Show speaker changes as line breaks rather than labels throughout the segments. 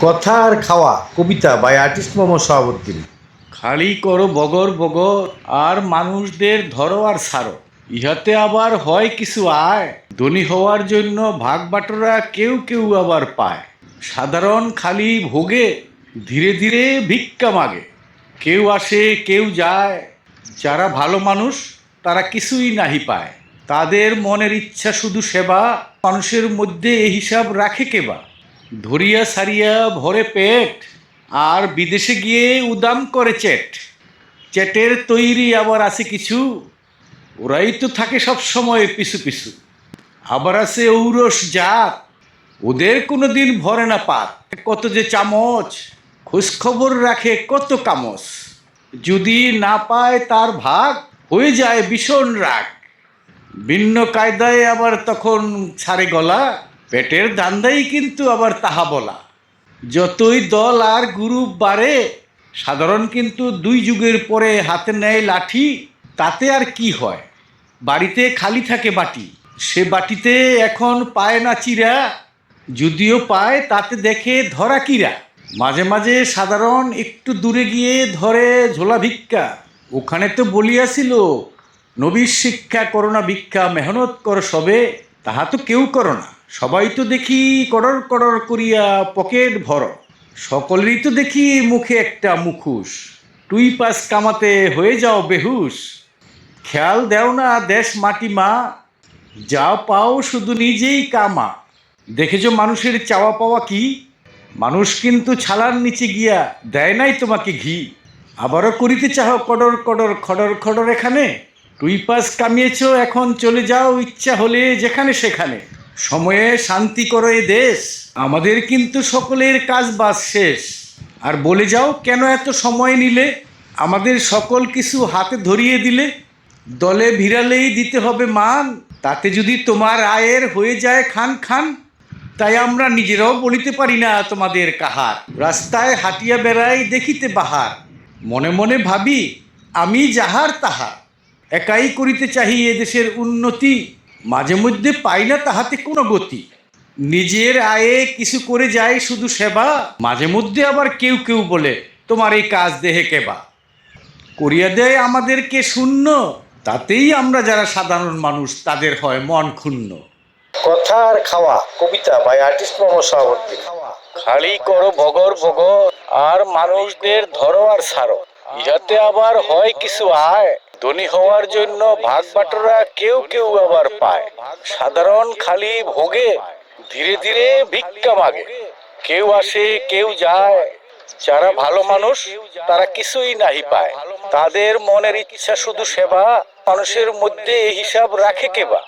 কথা আর খাওয়া কবিতা by artist Mohammad Shahabuddin.
খালি করো বগর বগর, আর মানুষদের ধরো আর ছাড়ো। ইহাতে আবার হয় কিছু আয়, ধনী হওয়ার জন্য ভাগ বাটোরা কেউ কেউ আবার পায়। সাধারণ খালি ভোগে, ধীরে ধীরে ভিক্ষা মাগে। কেউ আসে কেউ যায়, যারা ভালো মানুষ তারা কিছুই নাহি পায়। তাদের মনের ইচ্ছা শুধু সেবা, মানুষের মধ্যে এ হিসাব রাখে কেবা। ধরিয়া সারিয়া ভরে পেট, আর বিদেশে গিয়ে উদাম করে চেট। চেটের তৈরি আবার আছে কিছু, ওরাই তো থাকে সব সময় পিছু পিছু। আবার আছে ঔরস জাত, ওদের কোনো দিন ভরে না পাত। কত যে চামচ, খোঁজ খবর রাখে কত কামচ। যদি না পায় তার ভাগ, হয়ে যায় ভীষণ রাগ। ভিন্ন কায়দায় আবার তখন ছাড়ে গলা, পেটের দান্দাই কিন্তু আবার তাহা বলা। যতই দল আর গ্রুপ বাড়ে, সাধারণ কিন্তু দুই যুগের পরে হাতে নেয় লাঠি। তাতে আর কি হয়, বাড়িতে খালি থাকে বাটি, সে বাটিতে এখন পায় না চিরা। যদিও পায় তাতে দেখে ধরা কিরা। মাঝে মাঝে সাধারণ একটু দূরে গিয়ে ধরে ঝোলা ভিক্ষা। ওখানে তো বলিয়াছিল, নবীর শিক্ষা করোনা ভিক্ষা, মেহনত কর সবে। তাহা তো কেউ করো না, সবাই তো দেখি কড়র কড়র করিয়া পকেট ভর। সকলেরই তো দেখি মুখে একটা মুখোশ, টুই পাস কামাতে হয়ে যাও বেহুশ। খেয়াল দেও না দেশ মাটি মা, যা পাও শুধু নিজেই কামা। দেখেছ মানুষের চাওয়া পাওয়া কি, মানুষ কিন্তু ছালার নিচে গিয়া দেয় নাই তোমাকে ঘি। আবারও করিতে চাহ কডর কডর খডর খডর এখানে। টুই পাস কামিয়েছ, এখন চলে যাও ইচ্ছা হলে যেখানে সেখানে। সময়ে শান্তি করো এ দেশ, আমাদের কিন্তু সকলের কাজ বাজ শেষ। আর বলে যাও কেন এত সময় নিলে, আমাদের সকল কিছু হাতে ধরিয়ে দিলে। দলে ভিড়ালেই দিতে হবে মান, তাতে যদি তোমার আয়ের হয়ে যায় খান খান। তাই আমরা নিজেরাও বলিতে পারি না তোমাদের কাহার। রাস্তায় হাঁটিয়া বেড়াই দেখিতে বাহার, মনে মনে ভাবি আমি যাহার তাহার। একাই করিতে চাহি এদেশের উন্নতি, মাঝে মধ্যে পাই না তাহাতে কোনো গতি। নিজের আয়ে কিছু করে যায় শুধু সেবা, মাঝে মধ্যে আবার কেউ কেউ বলে তোমার এই কাজ দেহে কেবা। করিয়া দেয় আমাদেরকে শূন্য, তাতেই আমরা যারা সাধারণ মানুষ তাদের হয় মন ক্ষুণ্ণ।
কথা আর খাওয়া কবিতা বাই আর্টিস্ট মোহাম্মদ শাহাবুদ্দিন।
খালি করো বগর বগর, আর মানুষদের ধরো আর ছাড়ো। ইহাতে আবার হয় কিছু আয়, ধনী হওয়ার জন্য ভাগ বাটোরা কেউ কেউ আবার পায়। সাধারণ খালি ভোগে, ধীরে ধীরে ভিক্ষা মাগে। কেউ আসে কেউ যায়, যারা ভালো মানুষ তারা কিছুই নাহি পায়। তাদের মনের ইচ্ছা শুধু সেবা, মানুষের মধ্যে এই হিসাব রাখে কেবা।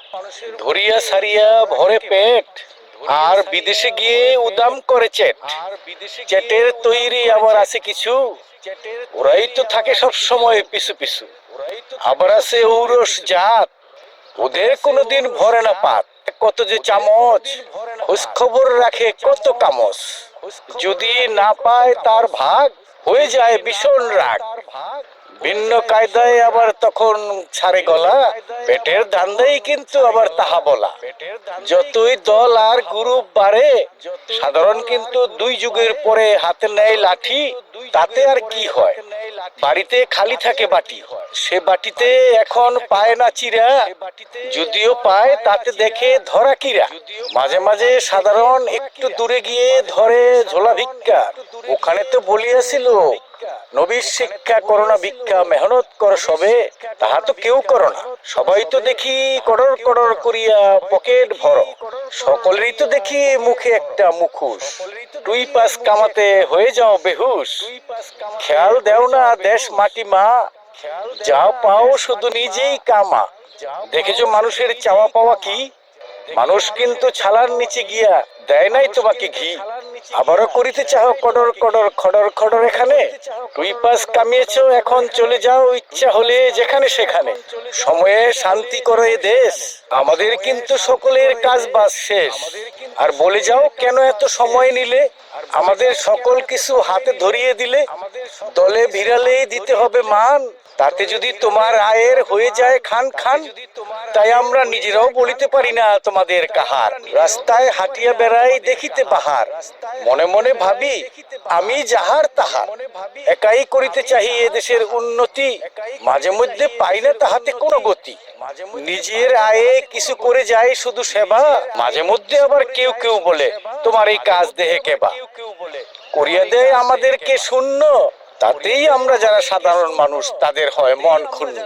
ধরিয়া সারিয়া ভরে পেট, আর বিদেশে গিয়ে উদাম করে চেট। চেটের তৈরি আবার আছে কিছু, ওরাই তো থাকে সব সময় পিছু পিছু। আবার আছে ঔরস জাত, ওদের কোনোদিন ভরে না পাত। কত যে চামচ, খোঁজ খবর রাখে কত কামচ। যদি না পায় তার ভাগ, হয়ে যায় ভীষণ রাগ। ভিন্ন কায়দায় আবার তখন ছাড়ে গলা, পেটের ধান্দাই কিন্তু আবার তাহা বলা। যতই দল আর গ্রুপ বাড়ে, সাধারণ কিন্তু দুই যুগের পরে হাতে নেয় লাঠি। তাতে আর কি হয়, বাড়িতে খালি থাকে বাটি, সে বাটিতে এখন পায় না চিরা। যদিও পায় তাতে দেখে ধরা কিরা। মাঝে মাঝে সাধারণ একটু দূরে গিয়ে ধরে ঝোলা ভিক্ষা। ওখানে তো বলিয়াছিল, নবীর শিক্ষা করোনা ভিক্ষা, মেহনত কর সবে। তাহা তো কেউ করো না, সবাই তো দেখি কড়র কড়র করিয়া পকেট ভর। সকলেরই তো দেখি মুখে একটা মুখোশ, টুই পাস কামাতে হয়ে যাও বেহুশ। খেয়াল দেও না দেশ মাটি মা, যা পাও শুধু নিজেই কামা। দেখেছো মানুষের চাওয়া পাওয়া কি, মানুষ কিন্তু ছালার নিচে গিয়া দেয় নাই তোমাকে ঘি। আবারও করিতে চাহ কডর কডর খডর খডর এখানে। টুই পাস কামিয়েছ, এখন চলে যাও ইচ্ছা হলে যেখানে সেখানে। সময়ে শান্তি করো এ দেশ, আমাদের কিন্তু সকলের কাজ বাজ শেষ। আর বলে যাও কেন এত সময় নিলে, আমাদের সকল কিছু হাতে ধরিয়ে দিলে। দলে ভিড়ালেই দিতে হবে মান,
তাতে যদি তোমার আয়ের হয়ে যায় খান খান, তাই আমরা নিজেরাও বলিতে পারি না তোমাদের কাহার। রাস্তায় হাঁটিয়া বেড়াই দেখিতে বাহার, মনে মনে ভাবি আমি যাহার তাহার। একাই করিতে চাহি এ দেশের উন্নতি, মাঝে মধ্যে পাই না তাহাতে কোনো গতি। নিজের আয়ে কিছু করে যায় শুধু সেবা, মাঝে মধ্যে আবার কেউ কেউ বলে তোমার এই কাজ দেহে কেবা। করিয়া দেয় আমাদেরকে শূন্য, তাতেই আমরা যারা সাধারণ মানুষ তাদের হয় মন ক্ষুণ্ণ।